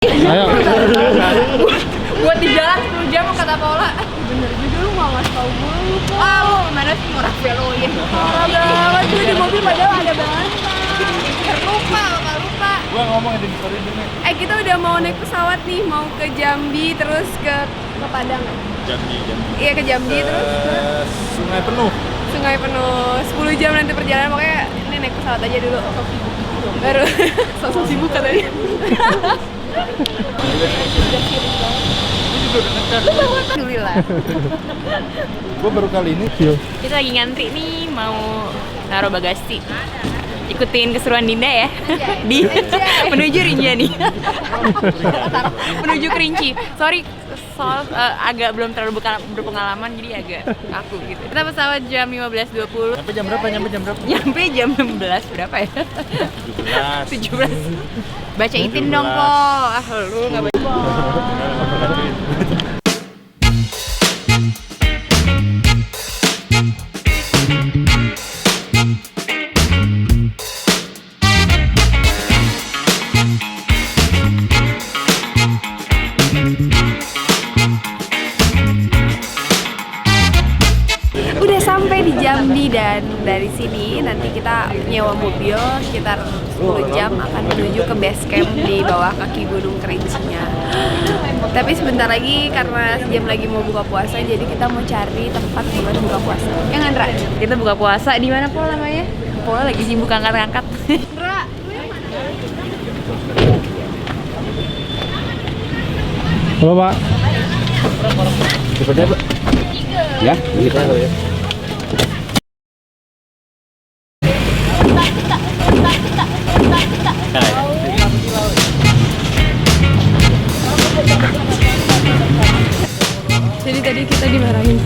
Ayo. Buat di jalan 10 jam kata Paula. Bener juga lu nggak ngasih tau gue lupa. Ah lu mana sih murah veloin. Parah banget tuh di mobil padahal ada banget. Lupa. Gua ngomong ada di story ini. Kita udah mau naik pesawat nih, mau ke Jambi terus ke Padang. Jambi. Iya ke Jambi terus ke Sungai Penuh. Sungai Penuh. 10 jam nanti perjalanan, pokoknya ini naik pesawat aja dulu. Baru sosok sibuk katanya. Alhamdulillah. Gua baru kali ini Kita lagi ngantri nih mau naruh bagasi. Ikutin keseruan Dinda ya. Di menuju Rinjani. Menuju Kerinci. Sorry soal agak belum terlalu berpengalaman jadi agak kaku gitu. Kita pesawat jam 15.20. Sampai jam berapa? Nyampe jam 16 berapa ya? 17. Baca itin dong, Pol. Ah, lu enggak baca. Udah sampai di Jambi dan dari sini nanti kita nyewa mobil sekitar 10 jam akan menuju ke base camp di bawah kaki Gunung Kerincinya. Tapi sebentar lagi karena sejam lagi mau buka puasa, jadi kita mau cari tempat buat buka puasa. Yang Andra? Kita buka puasa di mana, Pol, namanya? Pol lagi sibuk angkat-angkat. Andra, lu yang mana? Halo, Pak. Seperti apa? Ya, kita ya. Jadi tadi kita dimarahin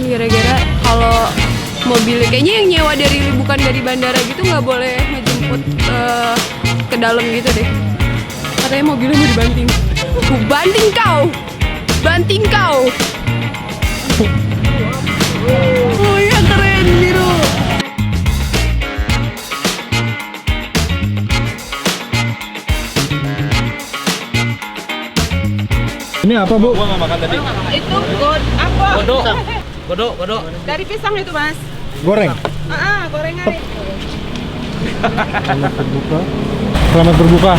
gara-gara kalau mobil kayaknya yang nyewa bukan dari bandara gitu nggak boleh ngejemput ke dalam gitu deh. Katanya mobilnya mau dibanting. Banting kau. Oh iya keren biru. Ini apa, Bu? Gua nggak makan tadi. Itu apa? Godok. Dari pisang itu, Mas. Goreng. Gorengan. Selamat berbuka.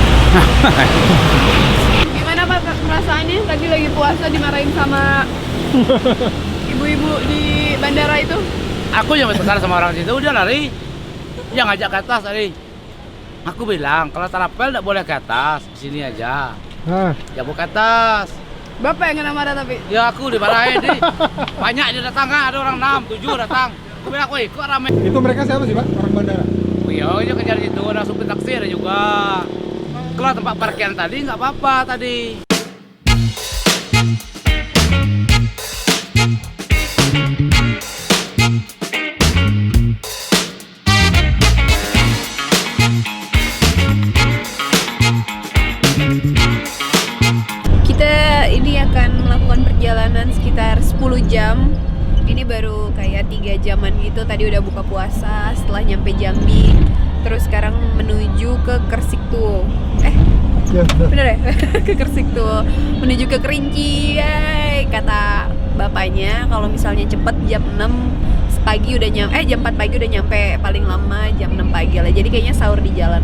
Gimana Pak perasaannya? Tadi lagi puasa dimarahin sama ibu-ibu di bandara itu. Aku yang besar sama orang situ udah lari. Yang ngajak ke atas tadi. Aku bilang kalau tarapel nggak boleh ke atas, di sini aja. Ya ke atas. Bapak yang kena marah tapi. Ya aku dimarahin di. Banyak dia datang kan, ada orang 6, 7 datang. Aku bilang, "Woi, kok rame?" Itu mereka siapa sih, Pak? Orang bandara. Oh iya, dia kejar situ, ada supir taksi ada juga. Kalau tempat parkiran tadi nggak apa-apa tadi. Kita ini akan melakukan perjalanan sekitar 10 jam. Ini baru kayak 3 jaman gitu. Tadi udah buka puasa, setelah nyampe Jambi, terus sekarang menuju ke Kersik tuh. Ya, Bener ya? Ke Kersik tuh, menuju ke Kerinci. Yay. Kata bapaknya kalau misalnya cepet jam 6 pagi udah nyampe, jam 4 pagi udah nyampe, paling lama jam 6 pagi lah. Jadi kayaknya sahur di jalan.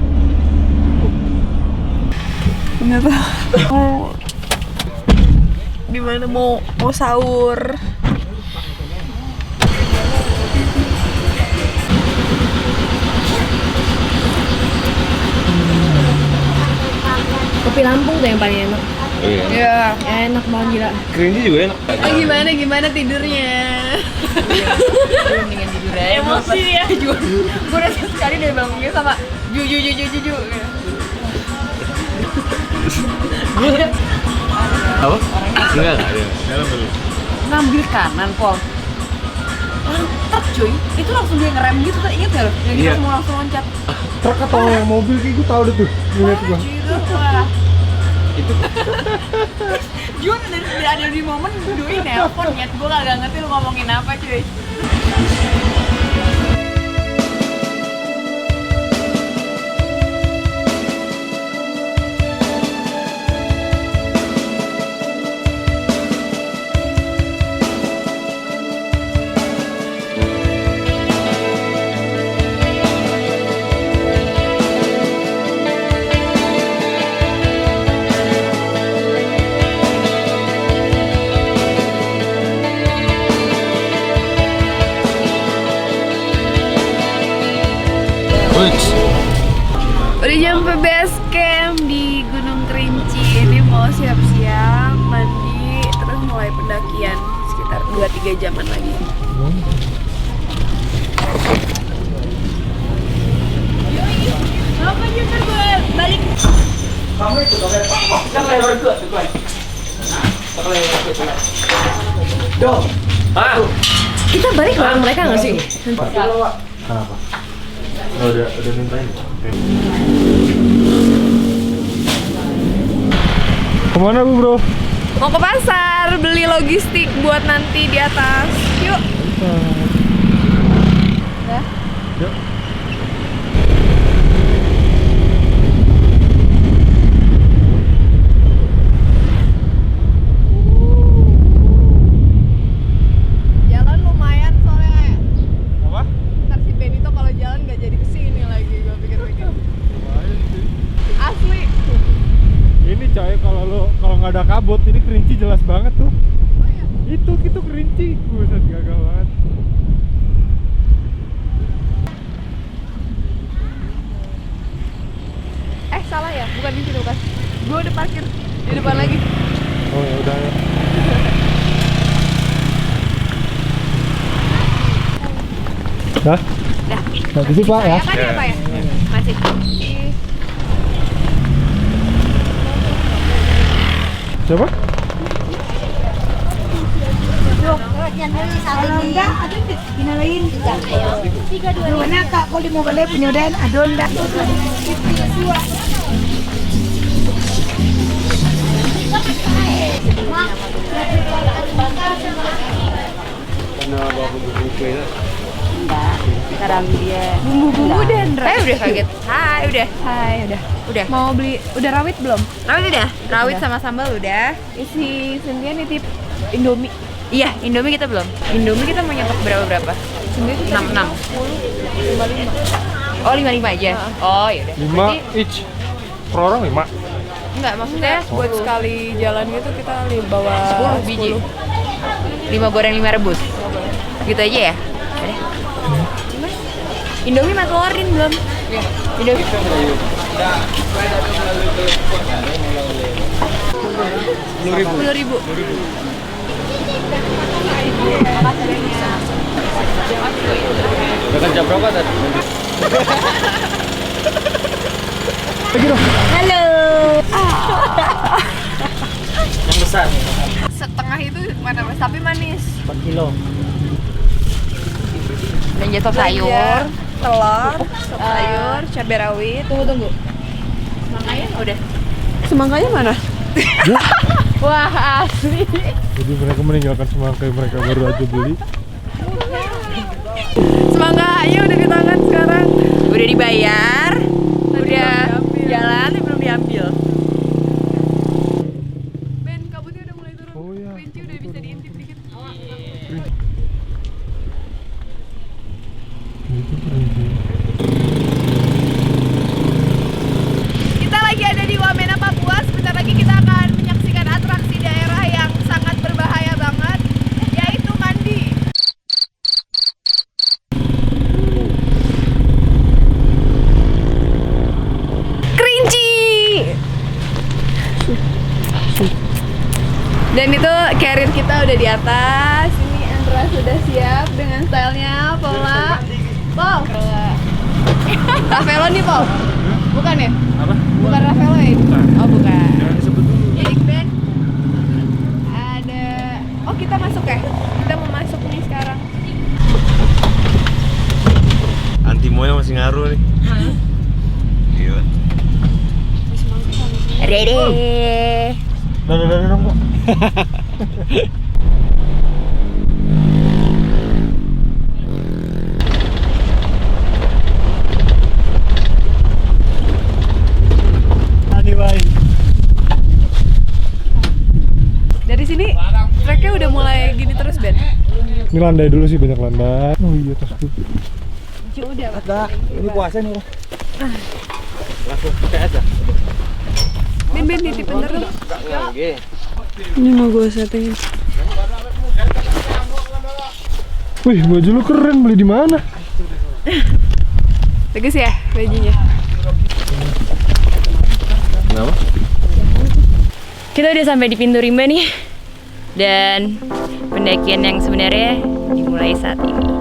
Nggak tahu. Gimana mau sahur? Kopi Lampung tuh yang paling enak. Iya. Enak banget gila. Kerinci juga enak. Gimana tidurnya? Mendingan tidur aja. Emosi ya. Gue udah sekali dari bangunnya sama ju. Apa? Enggak ada. Dalam dulu. Ngambil kanan, Pol. Mantap cuy. Itu langsung dia ngerem gitu, tuh inget gak lo? Yang Iya. kita mau langsung loncat. Truk atau yang mobil kayak gue tau deh tuh. Lihat gua. Wah. Itu Jun ada di momen Doi nelpon niat gue gak ngerti lu ngomongin apa cuy. nyampe base camp di Gunung Kerinci. Ini mau siap-siap, mandi, terus mulai pendakian sekitar 2-3 jaman lagi. Balik. Kita balik bareng mereka nggak sih? Kenapa? Udah mintain. Kemana bu bro? Mau ke pasar, beli logistik buat nanti di atas. Yuk. Ya. Yuk. Jalan lumayan soalnya. Apa? Ntar si Benito kalau jalan nggak jadi kesini lagi, gue pikir-pikir. Asli. Ini coy, kalau nggak ada kabut ini Kerinci jelas banget tuh. Itu Kerinci, buset gagal banget. Salah ya, bukan di situ kan? Gue udah parkir di depan lagi. Oh ya udah ya. Dah? Dah. Nah, di sini Pak ya. Kan ya Pak ya? Masih. Siapa? Sekarang dia Bumbu-bumbu dan udah kaget. Hai, udah. Udah. Mau beli, udah rawit belum? Rawit udah. Rawit sama sambal udah. Isi Cynthia nitip Indomie. Iya, Indomie kita belum. Indomie kita mau nyetok berapa? 66. Oh, 55 aja. Oh, yaudah. 5 each. Per orang 5. Enggak, maksudnya Buat sekali jalan gitu kita bawa 10 biji. 5 goreng 5 rebus. Gitu aja ya? Udah. Indomie mas keluarin belum? Iya. Indomie. 10.000. Udah kan jam berapa tadi? Halo. Yang besar. setengah itu mana mas? Tapi manis. 4 kilo. Belanja sop sayur. Telur, sop sayur, cabai rawit. Tunggu. Makanya udah. Semangkanya mana? Wah, asli. Jadi mereka meninggalkan semangka yang mereka baru aja beli. Semangatnya udah di tangan sekarang. Udah dibayar. Tadi Udah belum diambil. jalan tapi belum diambil. Ben, kabutnya udah mulai turun. Oh, iya. Kelinci udah bisa diintip dikit. Itu Kerinci. Kita lagi ada di Wamena, Papua. Sebentar lagi kita akan menyaksikan atraksi daerah yang sangat berbahaya banget, yaitu mandi. Kerinci. Dan itu carrier kita udah di atas. Ini Andra sudah siap dengan stylenya Paula. Paul. Rafaelo nih, Paul. Bukan ya? Apa? Bukan Rafaelo ya? Oh, bukan. Jangan disebut dulu. Big Ben. Ada. Oh, kita masuk ya? Kita mau masuk nih sekarang. Antimonya masih ngaruh nih. Gila. Ready. Dadah dong kok. Dari sini treknya udah mulai gini terus, Ben. Ini landai dulu sih, banyak landai. Oh iya, tasku. Udah, Ada. Ini puasa nih. Langsung pakai aja. Ben nitip bentar dong. Oke. Ini mau gue settingin. Wih, baju lu keren, beli di mana? Bagus ya bajunya. Kenapa? Kita udah sampai di pintu rimba nih. Dan pendakian yang sebenarnya dimulai saat ini.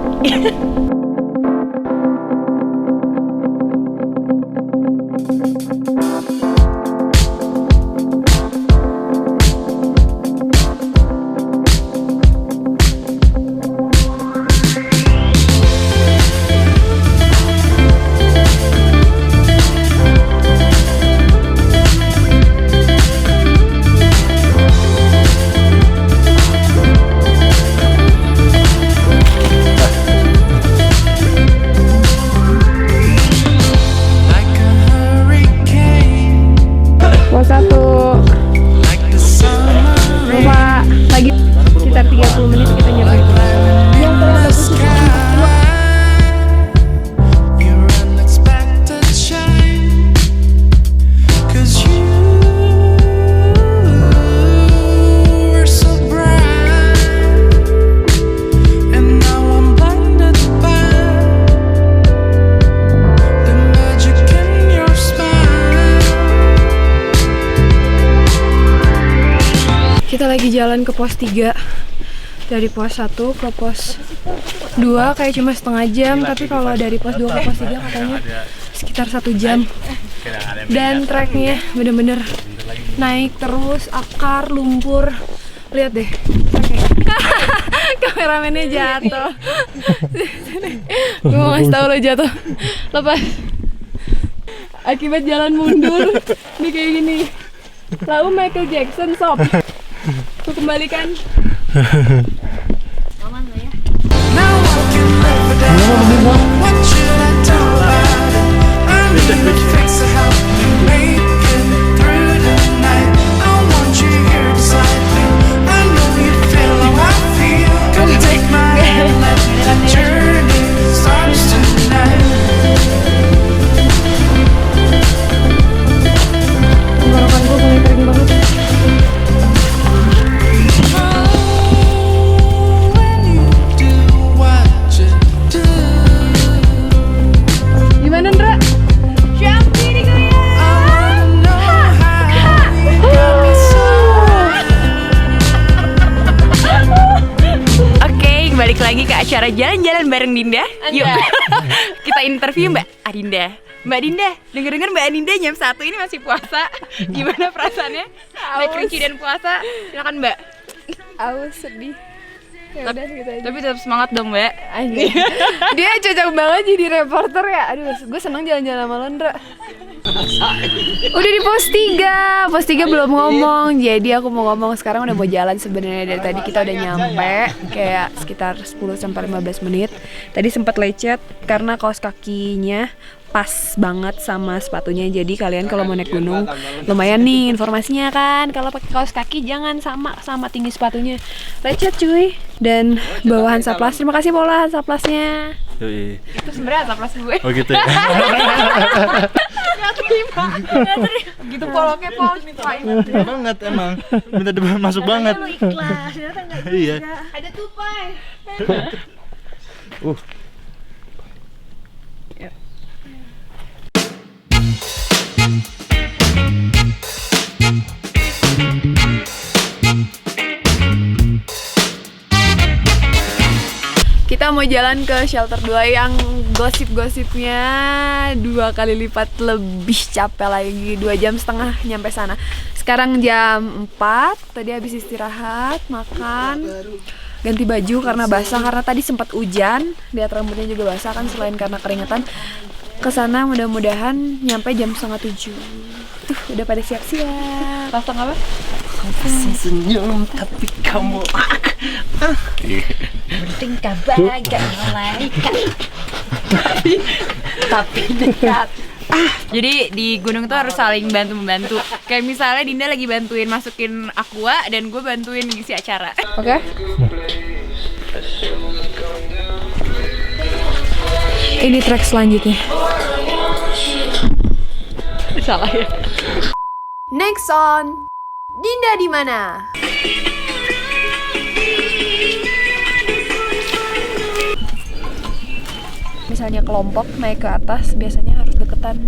Pos 1 lupa lagi sekitar 30 menit kita nyampe. Yang terlalu bagus itu kita lagi jalan ke pos 3. Dari pos 1 ke pos 2 kayak cuma setengah jam, tapi kalau dari pos 2 ke pos 3 katanya sekitar 1 jam. Dan treknya bener-bener naik terus, akar, lumpur. Lihat deh, kameramennya jatuh. Gue mau ngasih tau lo jatuh. Lepas. Akibat jalan mundur, nih kayak gini. Lalu Michael Jackson sob. Aku kembalikan. Aman lah ya. Tenggorokan gue mulai kering banget. Gimana Ndra? Oke, balik lagi ke acara jalan-jalan bareng Dinda. Yuk, kita interview Mbak Adinda. Mbak Dinda, denger-denger Mbak Adinda jam 1 ini masih puasa. Gimana perasaannya? Naik kerinci dan puasa. Silakan Mbak. Aus, sedih. Ya udah gitu aja. Tapi tetap semangat dong Mbak. Anjir. Dia cocok banget jadi reporter ya. Aduh, gue seneng jalan-jalan sama lo, Ndra. Udah di pos 3. Pos 3 belum ngomong. Jadi aku mau ngomong sekarang, udah mau jalan sebenarnya. Dari tadi kita udah nyampe kayak sekitar 10 sampai 15 menit. Tadi sempat lecet karena kaos kakinya pas banget sama sepatunya. Jadi kalian kalau mau naik gunung lumayan nih informasinya kan. Kalau pakai kaos kaki jangan sama tinggi sepatunya. Lecet cuy. Dan bawa Hansaplast. Terima kasih Paula Hansaplastnya. Yoi. Itu sebenarnya Hansaplast gue. Oh gitu ya. Gak terima. Gitu poloknya pol. Minta banget emang. Minta masuk banget. Ikhlas. Iya. Ada tupai. Kita mau jalan ke shelter 2 yang gosip-gosipnya 2 kali lipat lebih capek lagi. 2,5 jam nyampe sana. Sekarang jam 4. Tadi habis istirahat, makan, ganti baju karena basah, karena tadi sempat hujan. Lihat rambutnya juga basah kan, selain karena keringetan. Kesana mudah-mudahan nyampe jam 6:30. Tuh, udah pada siap-siap. Pasang apa? Masih senyum tapi kamu Bertingkah bagai malaikat. Tapi dekat. Jadi di gunung tuh harus saling bantu-membantu. Kayak misalnya Dinda lagi bantuin masukin aqua dan gue bantuin ngisi acara. Oke. Ini track selanjutnya. Salah ya. Next on Dinda di mana? Misalnya kelompok naik ke atas biasanya harus deketan.